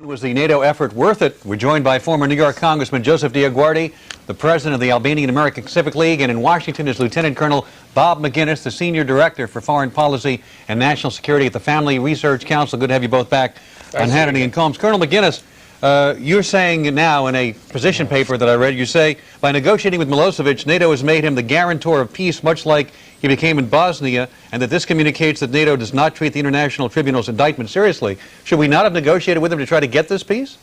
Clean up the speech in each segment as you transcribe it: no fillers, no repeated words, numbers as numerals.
Was the NATO effort worth it? We're joined by former New York Congressman Joseph DioGuardi, the president of the Albanian American Civic League, and in Washington is Lieutenant Colonel Bob Maginnis, the senior director for foreign policy and national security at the Family Research Council. Good to have you both back on Hannity and Colmes. Colonel Maginnis, you're saying now in a position paper that I read, you say, by negotiating with Milosevic, NATO has made him the guarantor of peace, much like he became in Bosnia, and that this communicates that NATO does not treat the International Tribunal's indictment seriously. Should we not have negotiated with him to try to get this peace?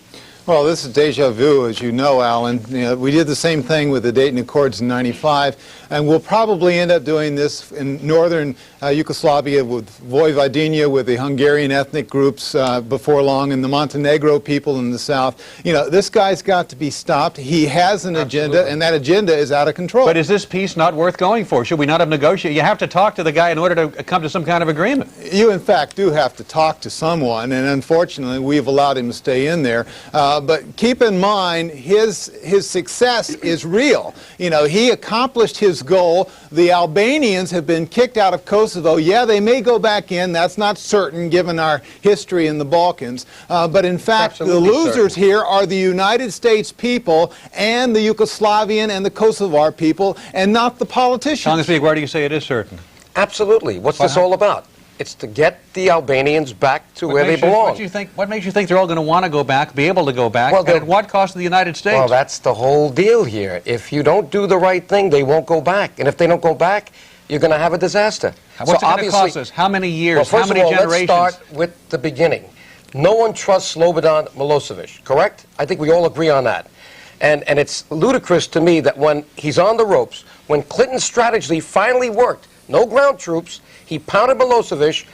Well, this is deja vu, as you know, Alan. We did the same thing with the Dayton Accords in '95, and we'll probably end up doing this in northern Yugoslavia with Vojvodina, with the Hungarian ethnic groups before long, and the Montenegro people in the south. You know, this guy's got to be stopped. He has an agenda, and that agenda is out of control. But is this peace not worth going for? Should we not have negotiated? You have to talk to the guy in order to come to some kind of agreement. You, in fact, do have to talk to someone, and unfortunately, we've allowed him to stay in there. But keep in mind, his success is real. You know, he accomplished his goal. The Albanians have been kicked out of Kosovo. Yeah, they may go back in. That's not certain, given our history in the Balkans. But in fact, the losers here are the United States people and the Yugoslavian and the Kosovar people, and not the politicians. Congressman, why do you say it is certain? Absolutely. What's this all about? It's to get the Albanians back to where they belong. What makes you think they're all going to want to go back, be able to go back, and at what cost to the United States? Well, that's the whole deal here. If you don't do the right thing, they won't go back. And if they don't go back, you're going to have a disaster. What's it going to cost us? How many years? Well, how many generations? Let's start with the beginning. No one trusts Slobodan Milosevic, correct? I think we all agree on that. And it's ludicrous to me that when he's on the ropes, when Clinton's strategy finally worked, no ground troops, he pounded Milosevic.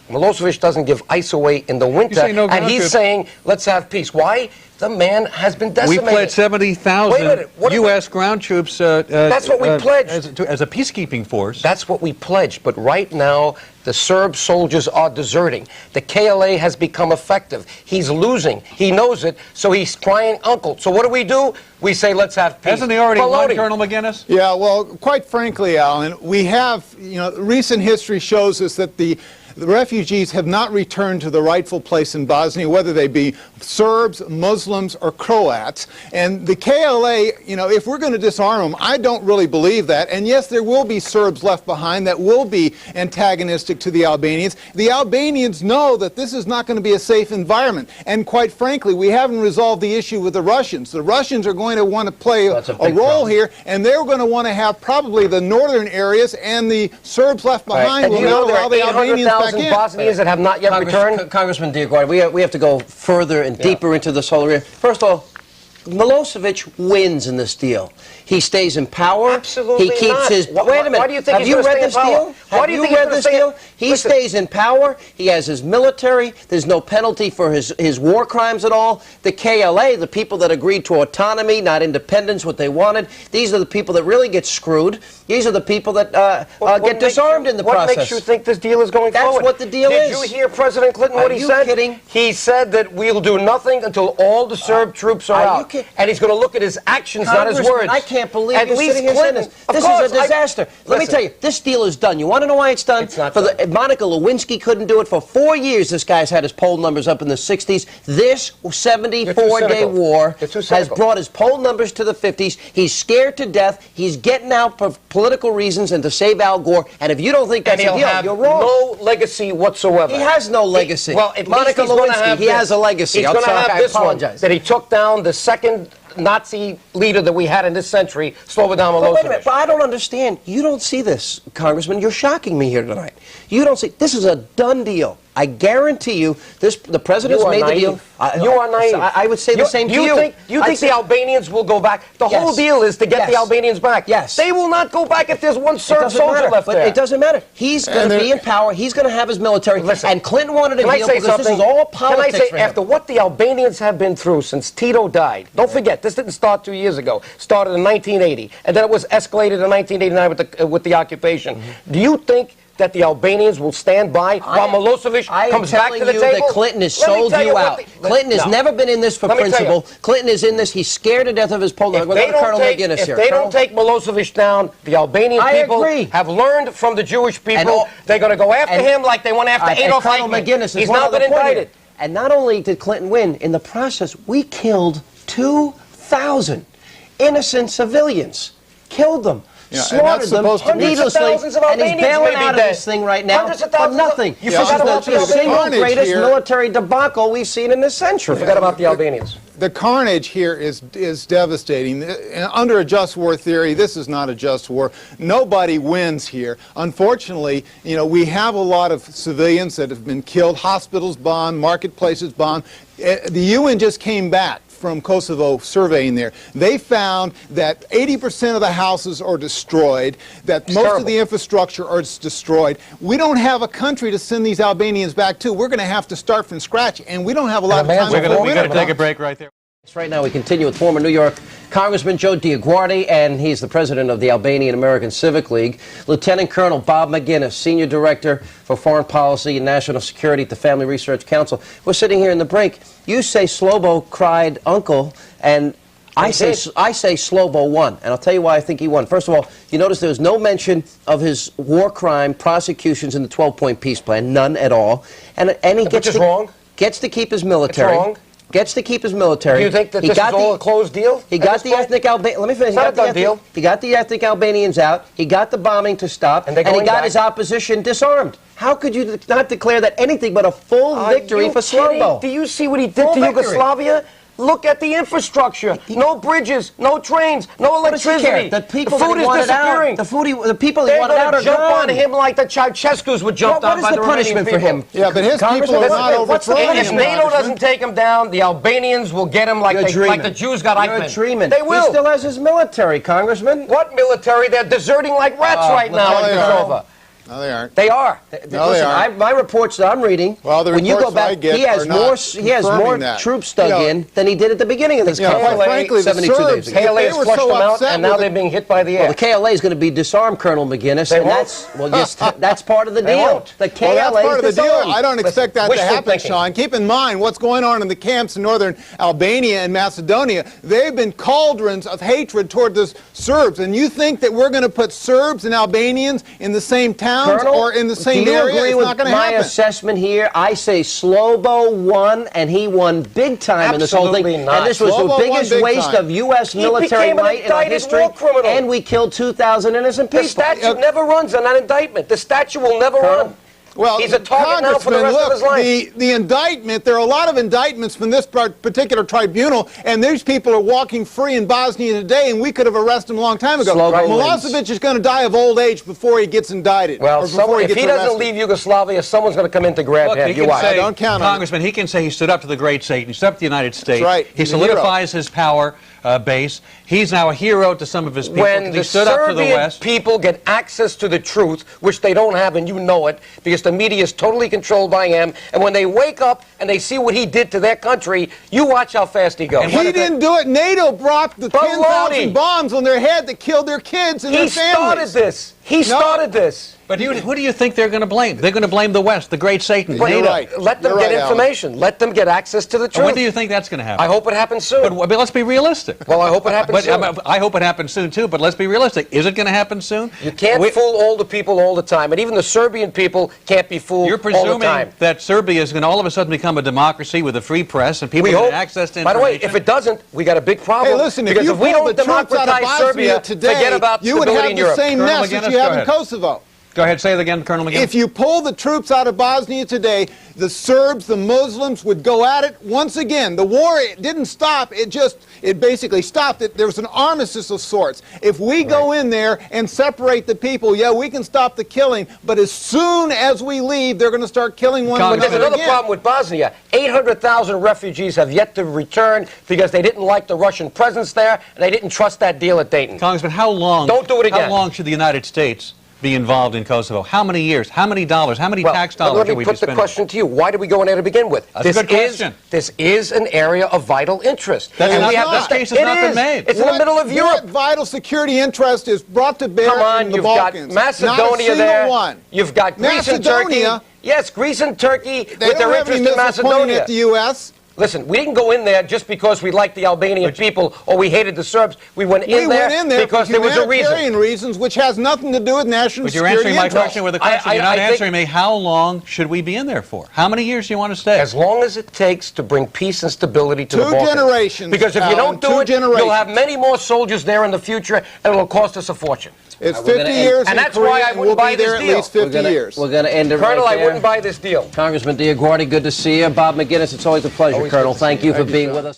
Milosevic doesn't give ice away in the winter, and he's saying, let's have peace. Why? The man has been decimated. We pledged 70,000 U.S. ground troops that's what we pledged. As a peacekeeping force. That's what we pledged, but right now the Serb soldiers are deserting. The KLA has become effective. He's losing. He knows it, so he's crying uncle. So what do? We say, let's have peace. Hasn't he already won, Colonel Maginnis? Yeah, well, quite frankly, Alan, we have, recent history shows us that the refugees have not returned to the rightful place in Bosnia, whether they be Serbs, Muslims, or Croats. And the KLA, if we're going to disarm them, I don't really believe that. And yes, there will be Serbs left behind that will be antagonistic to the Albanians. The Albanians know that this is not going to be a safe environment. And quite frankly, we haven't resolved the issue with the Russians. The Russians are going to want to play a role here, and they're going to want to have probably the northern areas, and the Serbs left behind will now allow the Albanians back in. Bosnians that have not yet returned? Congressman DioGuardi, we have to go further and deeper into this whole area. First of all, Milosevic wins in this deal. He stays in power. Absolutely he keeps his. Wait a minute. Why do you think have you read this deal? Have you read this deal? He stays in power. He has his military. There's no penalty for his war crimes at all. The KLA, the people that agreed to autonomy, not independence, what they wanted, these are the people that really get screwed. These are the people that get disarmed in the process. What makes you think this deal is going forward? That's what the deal is. Did you hear President Clinton what he said? Are you kidding? He said that we'll do nothing until all the Serb troops are out. And he's going to look at his actions, not his words. I can't believe you're sitting here saying this. This is a disaster. Let me tell you, this deal is done. You want to know why it's done? It's not done. Monica Lewinsky couldn't do it. For 4 years, this guy's had his poll numbers up in the 60s. This 74-day war has brought his poll numbers to the 50s. He's scared to death. He's getting out for political reasons and to save Al Gore. And if you don't think that's a deal, you're wrong. No legacy whatsoever. He has no legacy. Well, at Monica least he's Lewinsky, he has a legacy. He's going to have this one, apologize. that he took down the second Nazi leader that we had in this century, Slobodan Milosevic. Wait a minute, but I don't understand. You don't see this, Congressman. You're shocking me here tonight. You don't see. This is a done deal. I guarantee you, the president's made the deal. You are naive. I would say the same to you. You think the Albanians will go back? The whole deal is to get the Albanians back. Yes. They will not go back if there's one Serb soldier left there. But it doesn't matter. He's going to be in power. He's going to have his military. Listen, and Clinton wanted a deal because this is all politics. Can I say, after what the Albanians have been through since Tito died, don't forget, this didn't start 2 years ago. It started in 1980, and then it was escalated in 1989 with the occupation. Do you think that the Albanians will stand by while Milosevic comes back to the table? I am telling you that Clinton has sold you out. Clinton has never been in this for principle. Clinton is in this. He's scared to death of his poll. If they don't take Milosevic down, the Albanian people have learned from the Jewish people. They're going to go after him like they went after Adolf Hitler. He's now been indicted. And not only did Clinton win, in the process, we killed 2,000 innocent civilians. Killed them. Yeah, slaughtered them needlessly, and he's bailing out of this thing right now for nothing. You forgot about the single greatest military debacle we've seen in this century. You forgot about the Albanians. The carnage here is devastating. Under a just war theory, this is not a just war. Nobody wins here. Unfortunately, you know, we have a lot of civilians that have been killed, hospitals bombed, marketplaces bombed. The UN just came back from Kosovo surveying there. They found that 80% of the houses are destroyed, that most of the infrastructure is destroyed. We don't have a country to send these Albanians back to. We're going to have to start from scratch, and we don't have a lot of time. We're going to take a break right there. Right now we continue with former New York Congressman Joe DioGuardi, and he's the president of the Albanian American Civic League, Lieutenant Colonel Bob Maginnis, Senior Director for Foreign Policy and National Security at the Family Research Council. We're sitting here in the break. You say Slobo cried uncle, and I say Slobo won, and I'll tell you why I think he won. First of all, you notice there was no mention of his war crime prosecutions in the 12-point peace plan, none at all. And he gets to keep his military. It's wrong. Gets to keep his military. Do you think that this is all a closed deal? He got the ethnic Albanians. Let me finish. He got the ethnic Albanians out. He got the bombing to stop, and he got his opposition disarmed. How could you not declare that anything but a full victory for Slobo? Do you see what he did to Yugoslavia? Look at the infrastructure. No bridges, no trains, no electricity. The people the food that is disappearing. The people that wanted out are jump gone. on him like the Ceausescus would jump on by the punishment for him? Yeah, but his people are not overthrowing him. If NATO doesn't take him down, the Albanians will get him like the Jews got Eichmann. You're dreaming. They will. He still has his military, Congressman. What military? They're deserting like rats right now in Kosovo. No, they aren't. They are. No, they aren't. My reports that I'm reading, well, the when you go back, I get he has more troops dug in than he did at the beginning of this campaign. Quite frankly, the 72 Serbs, days ago. KLA has flushed them out, and now they're being hit by the air. Well, the KLA is going to be disarmed, Colonel Maginnis, and that's part of the deal. The KLA that's part of the deal. I don't expect that to happen, thinking. Sean. Keep in mind what's going on in the camps in northern Albania and Macedonia. They've been cauldrons of hatred toward the Serbs, and you think that we're going to put Serbs and Albanians in the same towns or in the same area? Do you agree with my assessment here? I say Slobo won, and he won big time in this whole thing. Not. And this was the biggest waste of U.S. military might in our history. And we killed 2,000 innocent people. The statute never runs on that indictment. The statute will never run. Well, he's a target now for the rest of his life. The indictment, there are a lot of indictments from this particular tribunal, and these people are walking free in Bosnia today, and we could have arrested them a long time ago. Milosevic is going to die of old age before he gets indicted. Well, if he doesn't leave Yugoslavia, someone's going to come in to grab him. Don't count on Congressman, he can say he stood up to the great Satan. He stood up to the United States. That's right. He solidifies his power base. He's now a hero to some of his people. When the Serbian people get access to the truth, which they don't have, and you know it, because the media is totally controlled by him, and when they wake up and they see what he did to their country, you watch how fast he goes. He didn't do it. NATO brought the 10,000 bombs on their head that killed their kids and their families. He started this. He started this. But who do you think they're going to blame? They're going to blame the West, the great Satan, NATO. Right. Let them get information. Alan. Let them get access to the truth. And when do you think that's going to happen? I hope it happens soon. But let's be realistic. Well, I hope it happens soon. I hope it happens soon, too, but let's be realistic. Is it going to happen soon? You can't fool all the people all the time, and even the Serbian people can't be fooled all the time. You're presuming that Serbia is going to all of a sudden become a democracy with a free press and people get access to information? By the way, if it doesn't, we got a big problem. Hey, listen, because if we don't democratize Serbia, today, forget about you would stability in have the Europe. same mess that you have in Kosovo. Go ahead, say it again, Colonel McGinn. If you pull the troops out of Bosnia today, the Serbs, the Muslims would go at it once again. The war, it didn't stop. It basically stopped. There was an armistice of sorts. If we go in there and separate the people, yeah, we can stop the killing. But as soon as we leave, they're going to start killing one another. But there's another problem with Bosnia. 800,000 refugees have yet to return because they didn't like the Russian presence there, and they didn't trust that deal at Dayton. Congressman, how long? Don't do it again. How long should the United States be involved in Kosovo? How many years? How many dollars? How many tax dollars should we be spending? Let me put the question to you. Why did we go in there to begin with? That's a good question. This is an area of vital interest. This case has not been made. It's in the middle of Europe. What vital security interest is brought to bear in the Balkans? You've got Macedonia there. You've got Greece and Turkey. Yes, Greece and Turkey with their interest in Macedonia. At the U.S. Listen, we didn't go in there just because we liked the Albanian people or we hated the Serbs. We went in there because there was a reason. Reasons, which has nothing to do with national security. But you're answering my interests. question with a question. You're not answering me. How long should we be in there for? How many years do you want to stay? As long as it takes to bring peace and stability to the Balkans. 2 generations. Because if you don't do it, you'll have many more soldiers there in the future, and it'll cost us a fortune. It's 50 years, and that's why I wouldn't buy this deal. At least 50 years. We're going to end it Colonel, right there. I wouldn't buy this deal. Congressman DioGuardi, good to see you. Bob Maginnis, it's always a pleasure, Colonel. Thank you for being with us.